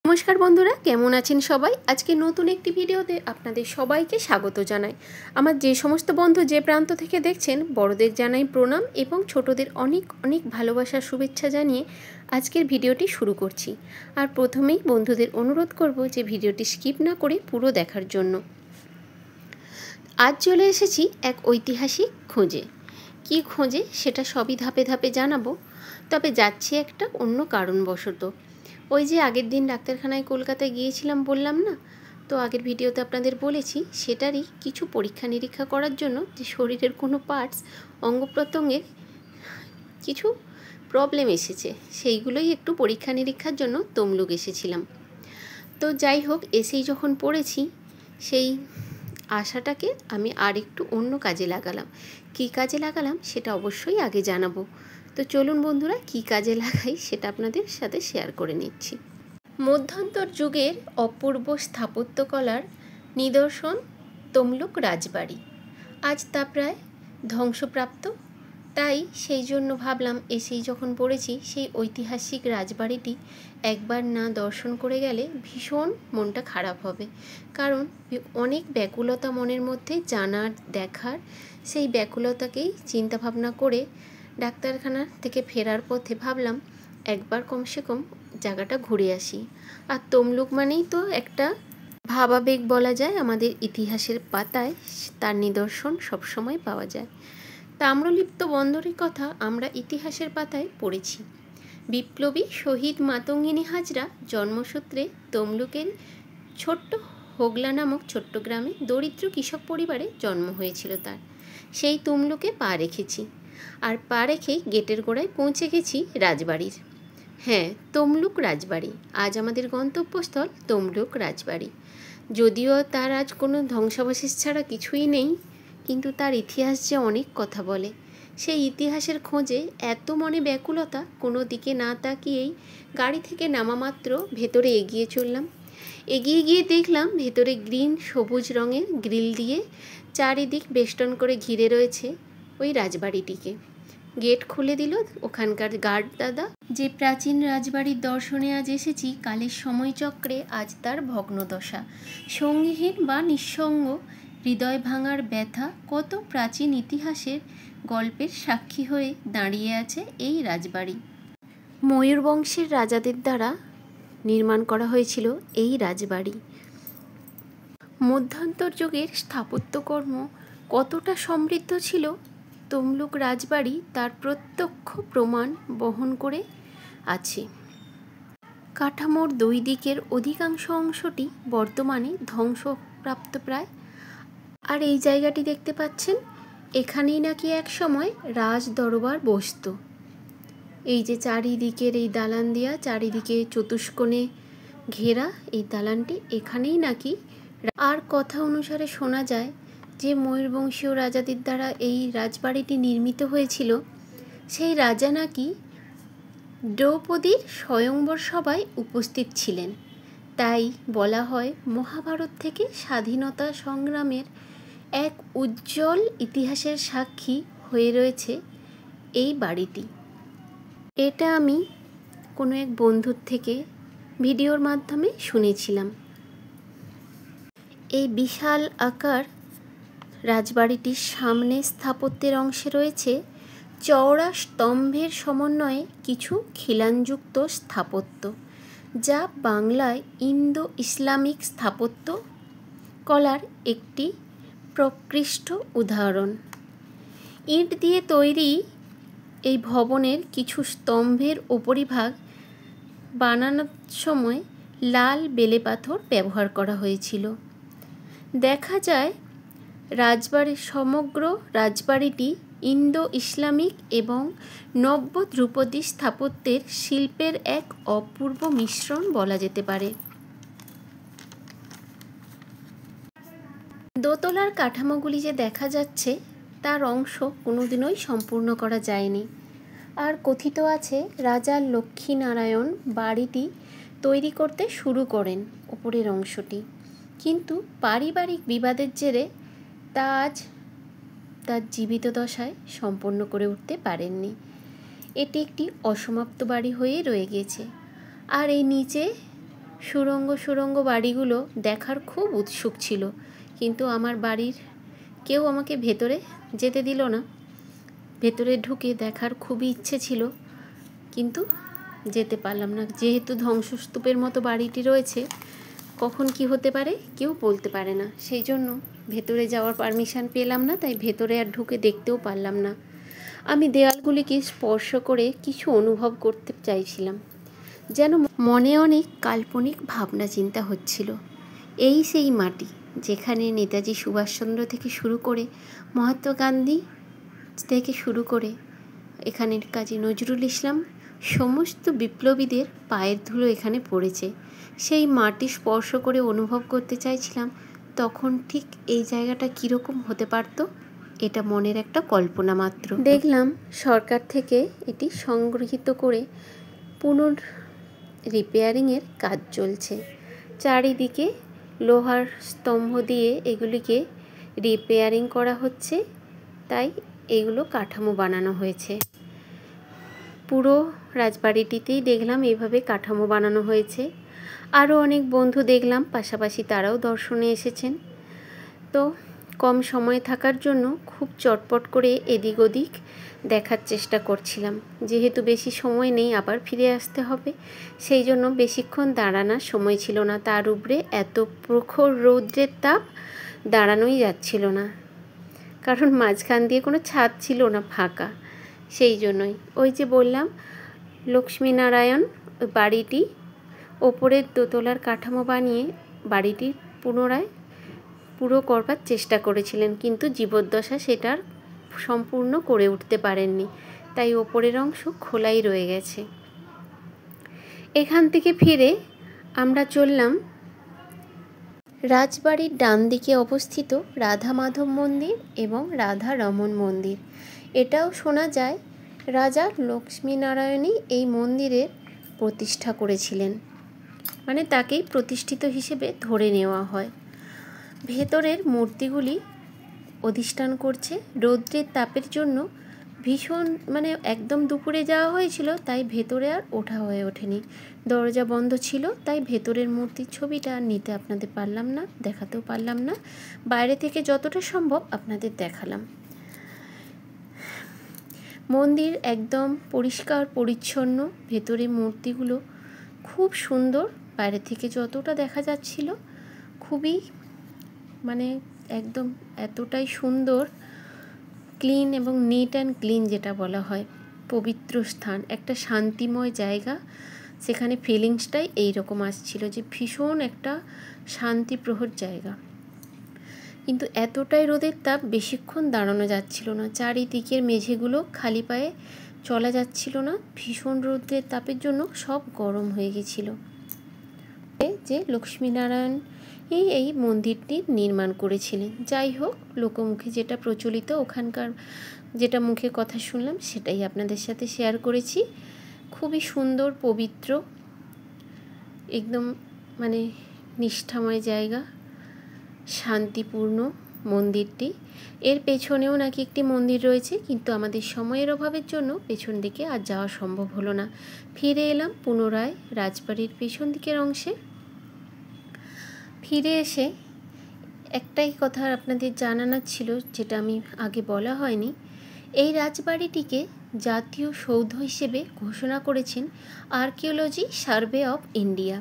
নমস্কার বন্ধুরা, কেমন আছেন সবাই? আজকে নতুন একটি ভিডিওতে আপনাদের সবাইকে স্বাগত জানাই। আমার যে সমস্ত বন্ধু যে প্রান্ত থেকে দেখছেন, বড়দের জানাই প্রণাম এবং ছোটদের অনেক অনেক ভালোবাসার শুভেচ্ছা জানিয়ে আজকের ভিডিওটি শুরু করছি। আর প্রথমেই বন্ধুদের অনুরোধ করব যে ভিডিওটি স্কিপ না করে পুরো দেখার জন্য। আজ চলে এসেছি এক ঐতিহাসিক খোঁজে। কী খোঁজে সেটা সবই ধাপে ধাপে জানাবো, তবে যাচ্ছি একটা অন্য কারণবশত। ওই যে আগের দিন ডাক্তারখানায় কলকাতায় গিয়েছিলাম বললাম না, তো আগের ভিডিওতে আপনাদের বলেছি সেটারই কিছু পরীক্ষা নিরীক্ষা করার জন্য, যে শরীরের কোনো পার্টস অঙ্গ প্রত্যঙ্গের কিছু প্রবলেম এসেছে, সেইগুলোই একটু পরীক্ষা নিরীক্ষার জন্য তমলুক এসেছিলাম। তো যাই হোক, এসেই যখন পড়েছি, সেই আশাটাকে আমি আর একটু অন্য কাজে লাগালাম। কী কাজে লাগালাম সেটা অবশ্যই আগে জানাবো। তো চলুন বন্ধুরা, কী কাজে লাগাই সেটা আপনাদের সাথে শেয়ার করে নিচ্ছি। মধ্যান্তর যুগের অপূর্ব স্থাপত্যকলার নিদর্শন তমলুক রাজবাড়ি। আজ তা প্রায় ধ্বংসপ্রাপ্ত। তাই সেই জন্য ভাবলাম, এসেই যখন পড়েছি সেই ঐতিহাসিক রাজবাড়িটি একবার না দর্শন করে গেলে ভীষণ মনটা খারাপ হবে। কারণ অনেক ব্যাকুলতা মনের মধ্যে জানার, দেখার, সেই ব্যাকুলতাকেই চিন্তাভাবনা করে ডাক্তারখানা থেকে ফেরার পথে ভাবলাম একবার কমসে কম জায়গাটা ঘুরে আসি। আর তমলুক মানেই তো একটা ভাবাবেগ বলা যায়, আমাদের ইতিহাসের পাতায় তার নিদর্শন সবসময় পাওয়া যায়। তাম্রলিপ্ত বন্দরের কথা আমরা ইতিহাসের পাতায় পড়েছি। বিপ্লবী শহীদ মাতঙ্গিনী হাজরা জন্মসূত্রে তমলুকের ছোট্ট হোগলা নামক ছোট্ট গ্রামে দরিদ্র কৃষক পরিবারে জন্ম হয়েছিল তার। সেই তমলুকে পা রেখেছি, আর পা রেখেই গেটের গোড়ায় পৌঁছে গেছি রাজবাড়ির। হ্যাঁ, তমলুক রাজবাড়ি আজ আমাদের গন্তব্যস্থল তমলুক রাজবাড়ি। যদিও তার আজ কোনো ধ্বংসাবশেষ ছাড়া কিছুই নেই, কিন্তু তার ইতিহাস যে অনেক কথা বলে। সেই ইতিহাসের খোঁজে এত মনে ব্যাকুলতা, কোনো দিকে না তাকিয়েই গাড়ি থেকে নামা মাত্র ভেতরে এগিয়ে চললাম। এগিয়ে গিয়ে দেখলাম ভেতরে গ্রিন সবুজ রঙের গ্রিল দিয়ে চারিদিক বেষ্টন করে ঘিরে রয়েছে ওই রাজবাড়িটিকে। গেট খুলে দিল ওখানকার গার্ড দাদা। যে প্রাচীন রাজবাড়ির দর্শনে আজ এসেছি, কালের সময়চক্রে আজ তার ভগ্নদশা। সঙ্গীহীন বা নিঃসঙ্গ হৃদয় ভাঙার ব্যথা, কত প্রাচীন ইতিহাসের গল্পের সাক্ষী হয়ে দাঁড়িয়ে আছে এই রাজবাড়ি। ময়ূর বংশের রাজাদের দ্বারা নির্মাণ করা হয়েছিল এই রাজবাড়ি। মধ্যান্তর যুগের স্থাপত্যকর্ম কতটা সমৃদ্ধ ছিল, তমলুক রাজবাড়ি তার প্রত্যক্ষ প্রমাণ বহন করে আছে। কাঠামোর দুই দিকের অধিকাংশ অংশটি বর্তমানে ধ্বংসপ্রাপ্ত প্রায়। আর এই জায়গাটি দেখতে পাচ্ছেন, এখানেই নাকি এক সময় রাজ দরবার বসত। এই যে চারিদিকের এই দালান দিয়া, চারিদিকে চতুষ্কোণে ঘেরা এই দালানটি, এখানেই নাকি। আর কথা অনুসারে শোনা যায় যে ময়ূরবংশীয় রাজাদের দ্বারা এই রাজবাড়িটি নির্মিত হয়েছিল। সেই রাজা নাকি দ্রৌপদীর স্বয়ংবর সভায় উপস্থিত ছিলেন। তাই বলা হয় মহাভারত থেকে স্বাধীনতা সংগ্রামের এক উজ্জ্বল ইতিহাসের সাক্ষী হয়ে রয়েছে এই বাড়িটি। এটা আমি কোনো এক বন্ধুর থেকে ভিডিওর মাধ্যমে শুনেছিলাম। এই বিশাল আকার রাজবাড়িটির সামনে স্থাপত্যের অংশে রয়েছে চওড়া স্তম্ভের সমন্বয়ে কিছু খিলানযুক্ত স্থাপত্য, যা বাংলায় ইন্দো ইসলামিক স্থাপত্য কলার একটি প্রকৃষ্ট উদাহরণ। ইট দিয়ে তৈরি এই ভবনের কিছু স্তম্ভের উপরিভাগ বানানোর সময় লাল বেলে পাথর ব্যবহার করা হয়েছিল। দেখা যায় সমগ্র রাজবাড়িটি ইন্দো ইসলামিক এবং নব্য ধ্রুপদী স্থাপত্যের শিল্পের এক অপূর্ব মিশ্রণ বলা যেতে পারে। দোতলার কাঠামোগুলি যে দেখা যাচ্ছে, তার অংশ কোনোদিনই সম্পূর্ণ করা যায়নি। আর কথিত আছে রাজা লক্ষ্মীনারায়ণ বাড়িটি তৈরি করতে শুরু করেন ওপরের অংশটি, কিন্তু পারিবারিক বিবাদের জেরে তা আজ তার জীবিত দশায় সম্পন্ন করে উঠতে পারেননি। এটি একটি অসমাপ্ত বাড়ি হয়ে রয়ে গেছে। আর এই নিচে সুড়ঙ্গ বাড়িগুলো দেখার খুব উৎসুক ছিল, কিন্তু আমার বাড়ির কেউ আমাকে ভেতরে যেতে দিল না। ভেতরে ঢুকে দেখার খুবই ইচ্ছে ছিল, কিন্তু যেতে পারলাম না। যেহেতু ধ্বংসস্তূপের মতো বাড়িটি রয়েছে, কখন কি হতে পারে কেউ বলতে পারে না। সেই জন্য ভেতরে যাওয়ার পারমিশন পেলাম না, তাই ভেতরে আর ঢুকে দেখতেও পারলাম না। আমি দেওয়ালগুলিকে স্পর্শ করে কিছু অনুভব করতে চাইছিলাম, যেন মনে অনেক কাল্পনিক ভাবনা চিন্তা হচ্ছিল। এই সেই মাটি যেখানে নেতাজি সুভাষচন্দ্র থেকে শুরু করে মহাত্মা গান্ধী থেকে শুরু করে এখানের কাজী নজরুল ইসলাম, সমস্ত বিপ্লবীদের পায়ের ধুলো এখানে পড়েছে। সেই মাটি স্পর্শ করে অনুভব করতে চাইছিলাম তখন ঠিক এই জায়গাটা কীরকম হতে পারত। এটা মনের একটা কল্পনা মাত্র। দেখলাম সরকার থেকে এটি সংগৃহীত করে রিপেয়ারিংয়ের কাজ চলছে। চারিদিকে লোহার স্তম্ভ দিয়ে এগুলিকে রিপেয়ারিং করা হচ্ছে, তাই এগুলো কাঠামো বানানো হয়েছে। পুরো রাজবাড়িটিতেই দেখলাম এইভাবে কাঠামো বানানো হয়েছে। আরও অনেক বন্ধু দেখলাম পাশাপাশি তারাও দর্শনে এসেছেন। তো কম সময় থাকার জন্য খুব চটপট করে এদিক ওদিক দেখার চেষ্টা করছিলাম। যেহেতু বেশি সময় নেই, আবার ফিরে আসতে হবে, সেই জন্য বেশিক্ষণ দাঁড়ানোর সময় ছিল না। তার উপরে এত প্রখর রৌদ্রের তাপ, দাঁড়ানোই যাচ্ছিল না, কারণ মাঝখান দিয়ে কোনো ছাদ ছিল না, ফাঁকা। সেই জন্যই ওই যে বললাম লক্ষ্মীনারায়ণ ওই বাড়িটি ওপরের দোতলার কাঠামো বানিয়ে বাড়িটি পুরো করবার চেষ্টা করেছিলেন, কিন্তু জীবদ্দশা সেটার সম্পূর্ণ করে উঠতে পারেননি, তাই ওপরের অংশ খোলাই রয়ে গেছে। এখান থেকে ফিরে আমরা চললাম রাজবাড়ির ডান দিকে অবস্থিত রাধা মাধব মন্দির এবং রাধা রমন মন্দির। এটাও শোনা যায় রাজা লক্ষ্মীনারায়ণই এই মন্দিরের প্রতিষ্ঠা করেছিলেন, মানে তাকেই প্রতিষ্ঠিত হিসেবে ধরে নেওয়া হয়। ভেতরের মূর্তিগুলি অধিষ্ঠান করছে। রৌদ্রের তাপের জন্য ভীষণ, মানে একদম দুপুরে যাওয়া হয়েছিল, তাই ভেতরে আর ওঠা হয়ে ওঠেনি। দরজা বন্ধ ছিল, তাই ভেতরের মূর্তির ছবিটা নিতে আপনাদের পারলাম না, দেখাতেও পারলাম না। বাইরে থেকে যতটা সম্ভব আপনাদের দেখালাম। মন্দির একদম পরিষ্কার পরিচ্ছন্ন, ভেতরে মূর্তিগুলো খুব সুন্দর। বাইরে থেকে যতটা দেখা যাচ্ছিল খুবই, মানে একদম এতটাই সুন্দর, ক্লিন এবং নিট অ্যান্ড ক্লিন যেটা বলা হয়, পবিত্র স্থান, একটা শান্তিময় জায়গা। সেখানে ফিলিংসটাই এইরকম আসছিল যে ভীষণ একটা শান্তিপ্রহর জায়গা। কিন্তু এতটাই রোদের তাপ, বেশিক্ষণ দাঁড়ানো যাচ্ছিল না। চারিদিকের মেঝেগুলো খালি পায়ে চলা যাচ্ছিল না, ভীষণ রোদের তাপের জন্য সব গরম হয়ে গেছিল। যে লক্ষ্মীনারায়ণ এই মন্দিরটি নির্মাণ করেছিলেন। যাই হোক, লোকমুখে যেটা প্রচলিত, ওখানকার যেটা মুখে কথা শুনলাম সেটাই আপনাদের সাথে শেয়ার করেছি। খুবই সুন্দর, পবিত্র, একদম মানে নিষ্ঠাময় জায়গা, শান্তিপূর্ণ মন্দিরটি। এর পেছনেও নাকি একটি মন্দির রয়েছে, কিন্তু আমাদের সময়ের অভাবের জন্য পেছন দিকে আর যাওয়া সম্ভব হলো না। ফিরে এলাম পুনরায় রাজবাড়ির পেছন দিকের অংশে। ফিরে এসে একটাই কথা আপনাদের জানানোর ছিল, যেটা আমি আগে বলা হয়নি। এই রাজবাড়িটিকে জাতীয় সৌধ হিসেবে ঘোষণা করেছেন আর্কিওলজি সার্ভে অফ ইন্ডিয়া।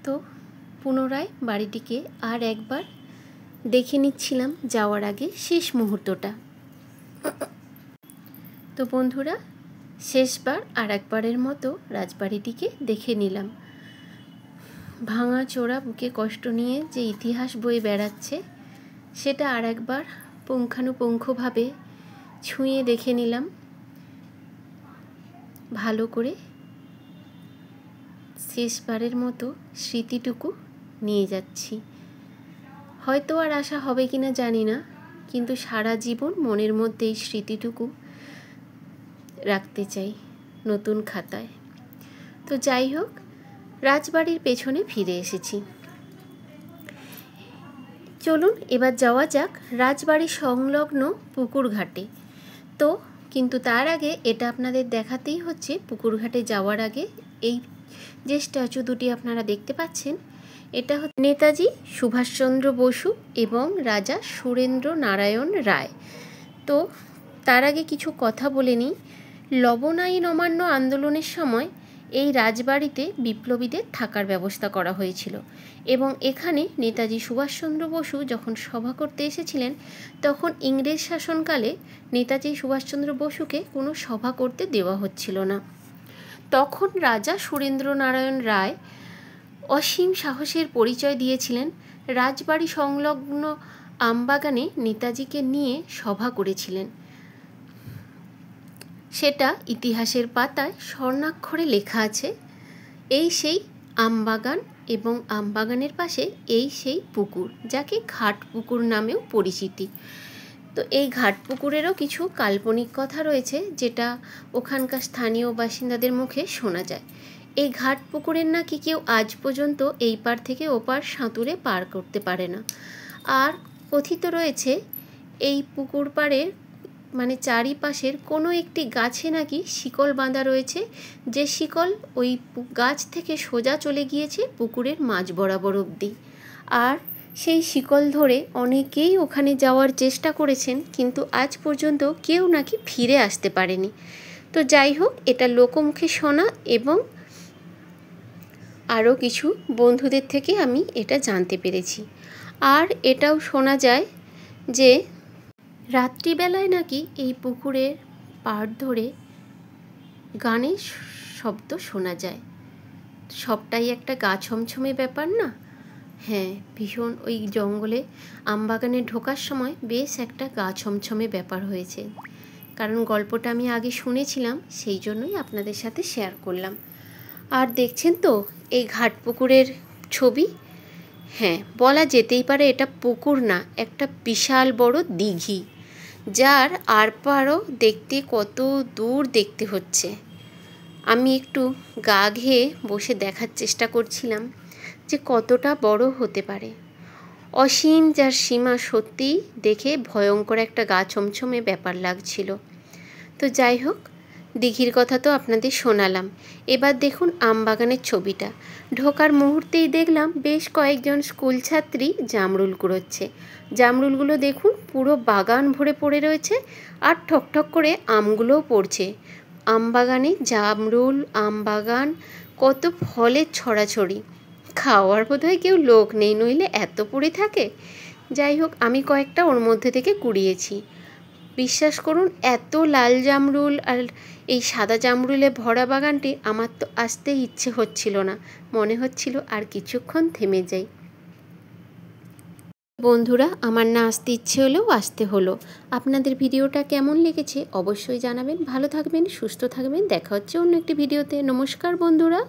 তো পুনরায় বাড়িটিকে আর একবার দেখে নিচ্ছিলাম যাওয়ার আগে শেষ মুহূর্তটা। তো বন্ধুরা, শেষবার আর একবারের মতো রাজবাড়িটিকে দেখে নিলাম। ভাঙা চোরা বুকে কষ্ট নিয়ে যে ইতিহাস বয়ে বেড়াচ্ছে, সেটা আর একবার পুঙ্খানুপুঙ্খভাবে ছুঁয়ে দেখে নিলাম। ভালো করে শেষবারের মতো স্মৃতিটুকু নিয়ে যাচ্ছি। হয়তো আর আশা হবে কিনা জানি না, কিন্তু সারা জীবন মনের মধ্যে এই স্মৃতিটুকু রাখতে চাই নতুন খাতায়। তো যাই হোক, রাজবাড়ির পেছনে ফিরে এসেছি। চলুন এবার যাওয়া যাক রাজবাড়ি সংলগ্ন পুকুর ঘাটে। তো কিন্তু তার আগে এটা আপনাদের দেখাতেই হচ্ছে, পুকুর ঘাটে যাওয়ার আগে এই যে স্ট্যাচু দুটি আপনারা দেখতে পাচ্ছেন এটা হচ্ছে নেতাজি সুভাষচন্দ্র বসু এবং রাজা সুরেন্দ্র নারায়ণ রায়। তো তার আগে কিছু কথা বলে নিই। লবণ আইন অমান্য আন্দোলনের সময় এই রাজবাড়িতে বিপ্লবীদের থাকার ব্যবস্থা করা হয়েছিল এবং এখানে নেতাজি সুভাষচন্দ্র বসু যখন সভা করতে এসেছিলেন তখন ইংরেজ শাসনকালে নেতাজি সুভাষচন্দ্র বসুকে কোনো সভা করতে দেওয়া হচ্ছিল না। তখন রাজা সুরেন্দ্র নারায়ণ রায় অসীম সাহসের পরিচয় দিয়েছিলেন, রাজবাড়ি সংলগ্ন আমবাগানে নেতাজিকে নিয়ে সভা করেছিলেন। সেটা ইতিহাসের পাতায় স্বর্ণাক্ষরে লেখা আছে। এই সেই আমবাগান এবং আমবাগানের পাশে এই সেই পুকুর, যাকে ঘাট পুকুর নামেও পরিচিতি। তো এই ঘাট পুকুরেরও কিছু কাল্পনিক কথা রয়েছে, যেটা ওখানকার স্থানীয় বাসিন্দাদের মুখে শোনা যায়। এই ঘাট পুকুরের নাকি কেউ আজ পর্যন্ত এই পার থেকে ওপার সাঁতুরে পার করতে পারে না। আর কথিত রয়েছে এই পুকুর পাড়ের মানে চারিপাশের কোনো একটি গাছে নাকি শিকল বাঁধা রয়েছে, যে শিকল ওই গাছ থেকে সোজা চলে গিয়েছে পুকুরের মাঝ বরাবর অবধি। আর সেই শিকল ধরে অনেকেই ওখানে যাওয়ার চেষ্টা করেছেন, কিন্তু আজ পর্যন্ত কেউ নাকি ফিরে আসতে পারেনি। তো যাই হোক, এটা লোকমুখে শোনা এবং আরও কিছু বন্ধুদের থেকে আমি এটা জানতে পেরেছি। আর এটাও শোনা যায় যে রাত্রিবেলায় নাকি এই পুকুরের পাড় ধরে গানের শব্দ শোনা যায়। সবটাই একটা গা ছমছমে ব্যাপার না? হ্যাঁ, ভীষণ ওই জঙ্গলে আমবাগানে ঢোকার সময় বেশ একটা গা ছমছমে ব্যাপার হয়েছে। কারণ গল্পটা আমি আগে শুনেছিলাম, সেই জন্যই আপনাদের সাথে শেয়ার করলাম। আর দেখছেন তো এই ঘাট পুকুরের ছবি। হ্যাঁ, বলা যেতেই পারে এটা পুকুর না, একটা বিশাল বড় দিঘি, যার আরপারও দেখতে কত দূর দেখতে হচ্ছে। আমি একটু গা ঘেয়ে বসে দেখার চেষ্টা করছিলাম যে কতটা বড় হতে পারে। অসীম যার সীমা সত্যিই দেখে ভয়ঙ্কর একটা গা ছমছমে ব্যাপার লাগছিল। তো যাই হোক, দিঘির কথা তো আপনাদের শোনালাম। এবার দেখুন আমবাগানের ছবিটা। ঢোকার মুহূর্তেই দেখলাম বেশ কয়েকজন স্কুল ছাত্রী জামরুল কুড়োচ্ছে। জামরুলগুলো দেখুন পুরো বাগান ভরে পড়ে রয়েছে, আর ঠকঠক করে আমগুলোও পড়ছে। আমবাগানে জামরুল, আমবাগান, কত ফলের ছড়াছড়ি। খাওয়ার বোধহয় কেউ লোক নেই, নইলে এত পড়ে থাকে। যাই হোক, আমি কয়েকটা ওর মধ্যে থেকে কুড়িয়েছি। বিশ্বাস করুন, এত লাল জামরুল আর এই সাদা জামরুলে ভরা বাগানটি আমার তো আসতে ইচ্ছে হচ্ছিল না, মনে হচ্ছিল আর কিছুক্ষণ থেমে যাই। বন্ধুরা, আমার না আসতে ইচ্ছে হলেও আসতে হলো। আপনাদের ভিডিওটা কেমন লেগেছে অবশ্যই জানাবেন। ভালো থাকবেন, সুস্থ থাকবেন। দেখা হচ্ছে অন্য একটি ভিডিওতে। নমস্কার বন্ধুরা।